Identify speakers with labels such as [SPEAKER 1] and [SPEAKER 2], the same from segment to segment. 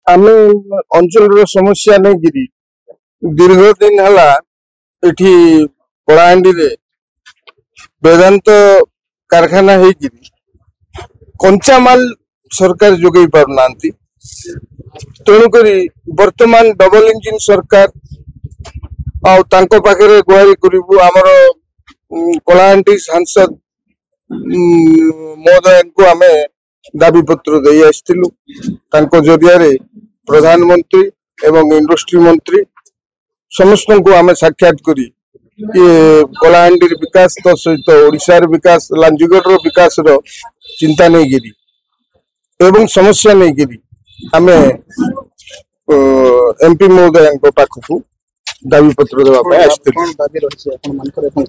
[SPEAKER 1] आमे अंचल समस्या नहीं गिरी दीर्घ दिन हला एठी कलाहांडी रे वेदांत कारखाना है गिरी कंचा माल सरकार जोगई पार नांती तेणुकरी वर्तमान डबल इंजिन सरकार आउ तांको पाखरे गुहारी करिबु हमर कलाहांडी सांसद महोदय को आमे दाबी पत्र दे आस्तिलु तांको जरिया रे प्रधानमंत्री एवं इंडस्ट्री मंत्री समस्त को आमे साक्षात करी ये कलाहांडी विकास तो सहित ओडिशार विकास लांजीगढ़ विकास रो चिंता नहीं गिरी एवं समस्या नहीं गिरी आमे एमपी महोदय पाखु दाबी पत्र देवा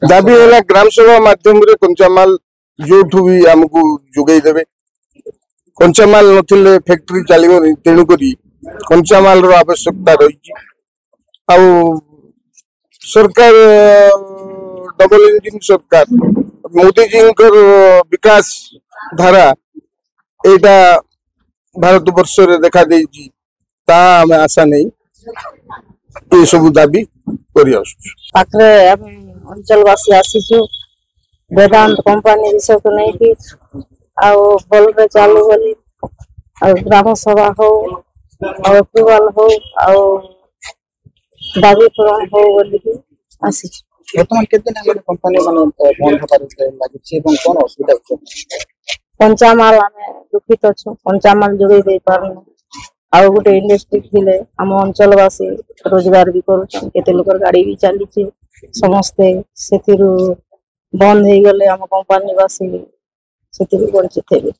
[SPEAKER 1] दाबी है ग्राम सभा माध्यम रे कंचामाल जो भी आमको जोगई देवे कंचामाल नथिले फैक्ट्री चलिबो तेणु करी कंचामाल रो आवश्यकता रही सरकार डबल इंजिन सरकार मोदी जी विकास धारा एटा भारत वर्ष रे देखा देइची ता हमें आशा नहीं ये सब दाबी करी आसु
[SPEAKER 2] पाखरे अंचलवासी आसीछु वेदांत कंपनी विषय को नहीं कि बल रे चालू बोली ग्राम सभा हो अप्रूवल हो दाबी पूरण हो बोली आसी
[SPEAKER 3] वर्तमान केते दिन हमर कंपनी माने बंद होबार लागि एवं कोन असुविधा छै
[SPEAKER 2] कंचामाल आमे दुखित अछु कंचामाल जोगई दे पारनु गोटे इंडस्ट्री थिले हम अंचलवासी रोजगार भी करूछन केते लोकर गाड़ी भी चली छै समस्ते सेतिरु बंद हो गले हम कंपनी वासी सेतिरु वंचित हेबे।